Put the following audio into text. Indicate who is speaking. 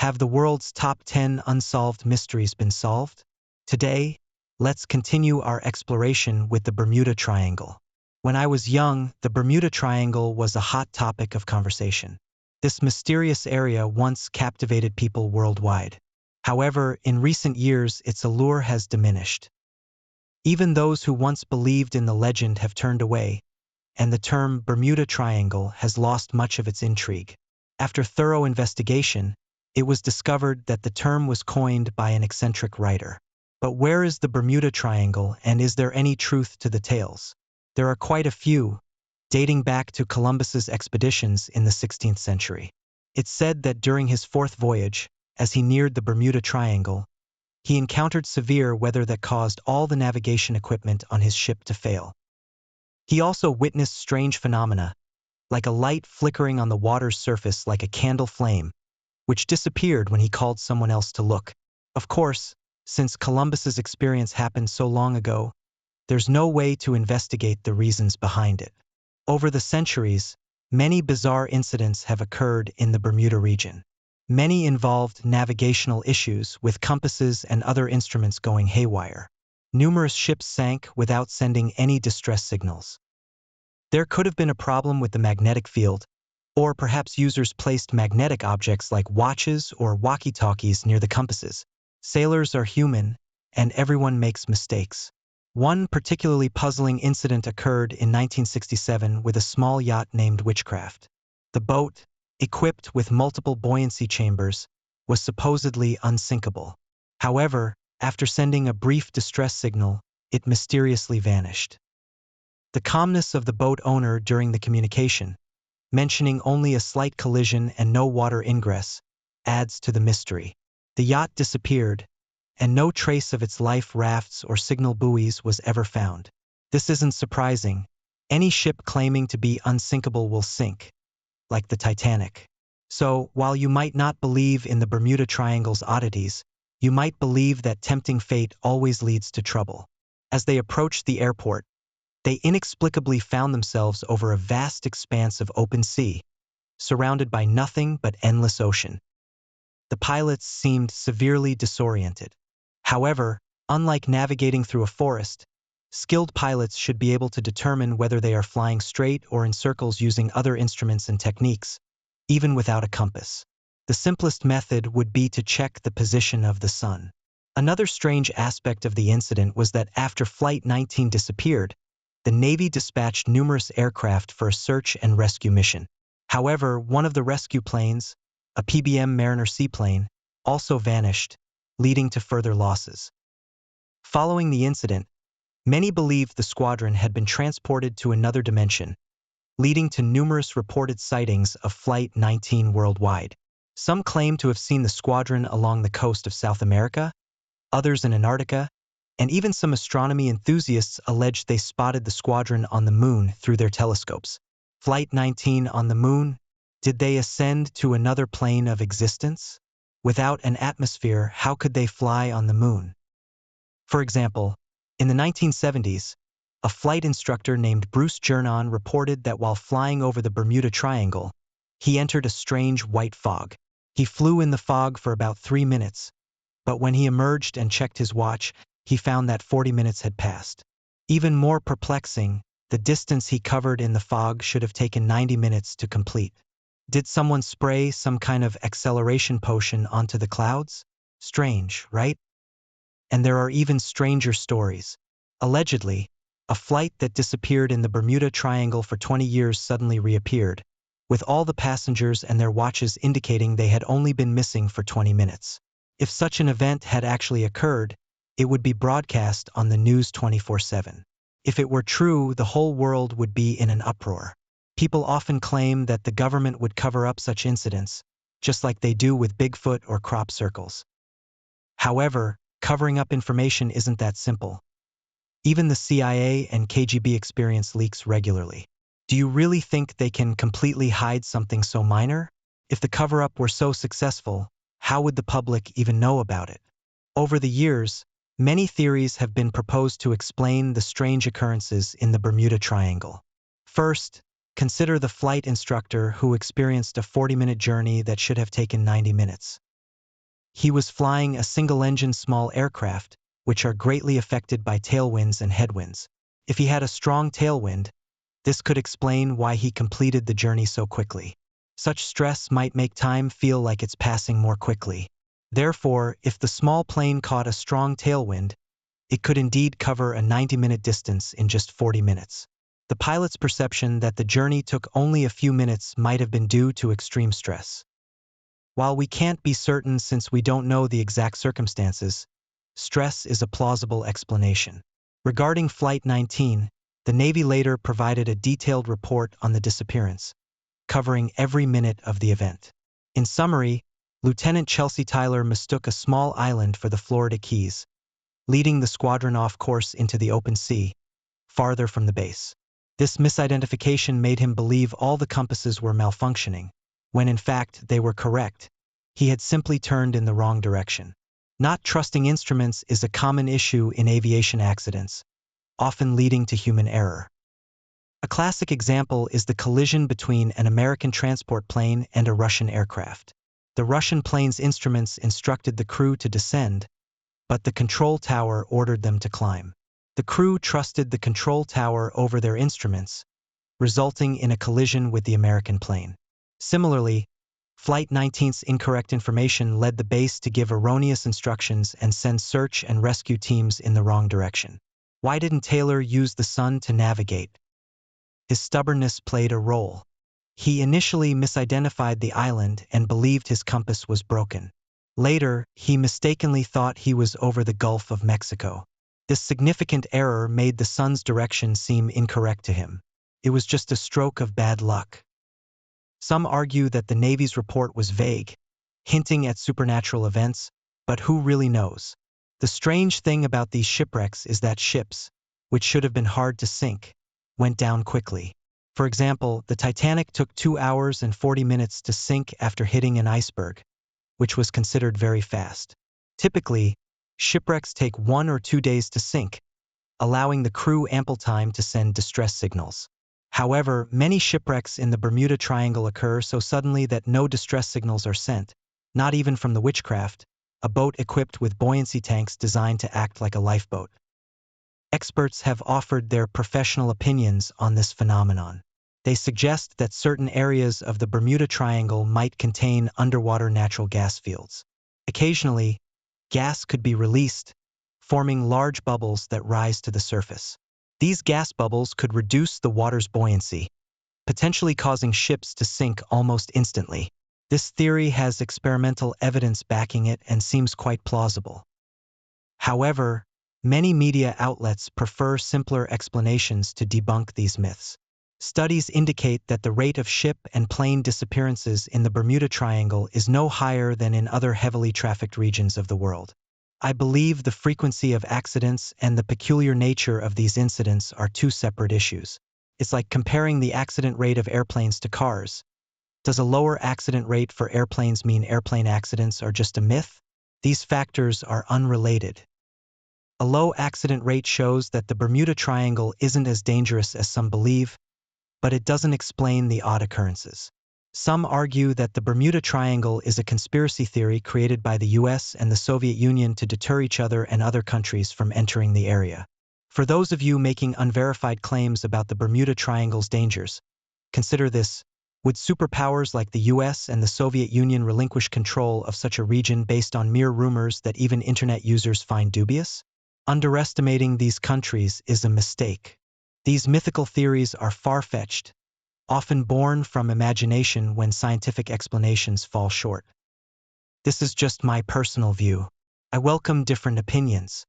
Speaker 1: Have the world's top 10 unsolved mysteries been solved? Today, let's continue our exploration with the Bermuda Triangle. When I was young, the Bermuda Triangle was a hot topic of conversation. This mysterious area once captivated people worldwide. However, in recent years, its allure has diminished. Even those who once believed in the legend have turned away, and the term Bermuda Triangle has lost much of its intrigue. After thorough investigation, it was discovered that the term was coined by an eccentric writer. But where is the Bermuda Triangle, and is there any truth to the tales? There are quite a few, dating back to Columbus's expeditions in the 16th century. It's said that during his fourth voyage, as he neared the Bermuda Triangle, he encountered severe weather that caused all the navigation equipment on his ship to fail. He also witnessed strange phenomena, like a light flickering on the water's surface like a candle flame, which disappeared when he called someone else to look. Of course, since Columbus's experience happened so long ago, there's no way to investigate the reasons behind it. Over the centuries, many bizarre incidents have occurred in the Bermuda region. Many involved navigational issues, with compasses and other instruments going haywire. Numerous ships sank without sending any distress signals. There could have been a problem with the magnetic field, or perhaps users placed magnetic objects like watches or walkie-talkies near the compasses. Sailors are human, and everyone makes mistakes. One particularly puzzling incident occurred in 1967 with a small yacht named Witchcraft. The boat, equipped with multiple buoyancy chambers, was supposedly unsinkable. However, after sending a brief distress signal, it mysteriously vanished. The calmness of the boat owner during the communication, mentioning only a slight collision and no water ingress, adds to the mystery. The yacht disappeared, and no trace of its life rafts or signal buoys was ever found. This isn't surprising. Any ship claiming to be unsinkable will sink, like the Titanic. So, while you might not believe in the Bermuda Triangle's oddities, you might believe that tempting fate always leads to trouble. As they approached the airport, they inexplicably found themselves over a vast expanse of open sea, surrounded by nothing but endless ocean. The pilots seemed severely disoriented. However, unlike navigating through a forest, skilled pilots should be able to determine whether they are flying straight or in circles using other instruments and techniques, even without a compass. The simplest method would be to check the position of the sun. Another strange aspect of the incident was that after Flight 19 disappeared, the Navy dispatched numerous aircraft for a search and rescue mission. However, one of the rescue planes, a PBM Mariner seaplane, also vanished, leading to further losses. Following the incident, many believed the squadron had been transported to another dimension, leading to numerous reported sightings of Flight 19 worldwide. Some claim to have seen the squadron along the coast of South America, others in Antarctica, and even some astronomy enthusiasts alleged they spotted the squadron on the moon through their telescopes. Flight 19 on the moon? Did they ascend to another plane of existence? Without an atmosphere, how could they fly on the moon? For example, in the 1970s, a flight instructor named Bruce Jernon reported that while flying over the Bermuda Triangle, he entered a strange white fog. He flew in the fog for about 3 minutes, but when he emerged and checked his watch, he found that 40 minutes had passed. Even more perplexing, the distance he covered in the fog should have taken 90 minutes to complete. Did someone spray some kind of acceleration potion onto the clouds? Strange, right? And there are even stranger stories. Allegedly, a flight that disappeared in the Bermuda Triangle for 20 years suddenly reappeared, with all the passengers and their watches indicating they had only been missing for 20 minutes. If such an event had actually occurred, it would be broadcast on the news 24/7. If it were true, the whole world would be in an uproar. People often claim that the government would cover up such incidents, just like they do with Bigfoot or crop circles. However, covering up information isn't that simple. Even the CIA and KGB experience leaks regularly. Do you really think they can completely hide something so minor? If the cover-up were so successful, how would the public even know about it? Over the years, many theories have been proposed to explain the strange occurrences in the Bermuda Triangle. First, consider the flight instructor who experienced a 40-minute journey that should have taken 90 minutes. He was flying a single-engine small aircraft, which are greatly affected by tailwinds and headwinds. If he had a strong tailwind, this could explain why he completed the journey so quickly. Such stress might make time feel like it's passing more quickly. Therefore, if the small plane caught a strong tailwind, it could indeed cover a 90-minute distance in just 40 minutes. The pilot's perception that the journey took only a few minutes might have been due to extreme stress. While we can't be certain since we don't know the exact circumstances, stress is a plausible explanation. Regarding Flight 19, the Navy later provided a detailed report on the disappearance, covering every minute of the event. In summary, Lieutenant Chelsea Tyler mistook a small island for the Florida Keys, leading the squadron off course into the open sea, farther from the base. This misidentification made him believe all the compasses were malfunctioning, when in fact they were correct. He had simply turned in the wrong direction. Not trusting instruments is a common issue in aviation accidents, often leading to human error. A classic example is the collision between an American transport plane and a Russian aircraft. The Russian plane's instruments instructed the crew to descend, but the control tower ordered them to climb. The crew trusted the control tower over their instruments, resulting in a collision with the American plane. Similarly, Flight 19's incorrect information led the base to give erroneous instructions and send search and rescue teams in the wrong direction. Why didn't Taylor use the sun to navigate? His stubbornness played a role. He initially misidentified the island and believed his compass was broken. Later, he mistakenly thought he was over the Gulf of Mexico. This significant error made the sun's direction seem incorrect to him. It was just a stroke of bad luck. Some argue that the Navy's report was vague, hinting at supernatural events, but who really knows? The strange thing about these shipwrecks is that ships, which should have been hard to sink, went down quickly. For example, the Titanic took 2 hours and 40 minutes to sink after hitting an iceberg, which was considered very fast. Typically, shipwrecks take 1 or 2 days to sink, allowing the crew ample time to send distress signals. However, many shipwrecks in the Bermuda Triangle occur so suddenly that no distress signals are sent, not even from the Witchcraft, a boat equipped with buoyancy tanks designed to act like a lifeboat. Experts have offered their professional opinions on this phenomenon. They suggest that certain areas of the Bermuda Triangle might contain underwater natural gas fields. Occasionally, gas could be released, forming large bubbles that rise to the surface. These gas bubbles could reduce the water's buoyancy, potentially causing ships to sink almost instantly. This theory has experimental evidence backing it and seems quite plausible. However, many media outlets prefer simpler explanations to debunk these myths. Studies indicate that the rate of ship and plane disappearances in the Bermuda Triangle is no higher than in other heavily trafficked regions of the world. I believe the frequency of accidents and the peculiar nature of these incidents are two separate issues. It's like comparing the accident rate of airplanes to cars. Does a lower accident rate for airplanes mean airplane accidents are just a myth? These factors are unrelated. A low accident rate shows that the Bermuda Triangle isn't as dangerous as some believe, but it doesn't explain the odd occurrences. Some argue that the Bermuda Triangle is a conspiracy theory created by the US and the Soviet Union to deter each other and other countries from entering the area. For those of you making unverified claims about the Bermuda Triangle's dangers, consider this. Would superpowers like the US and the Soviet Union relinquish control of such a region based on mere rumors that even internet users find dubious? Underestimating these countries is a mistake. These mythical theories are far-fetched, often born from imagination when scientific explanations fall short. This is just my personal view. I welcome different opinions.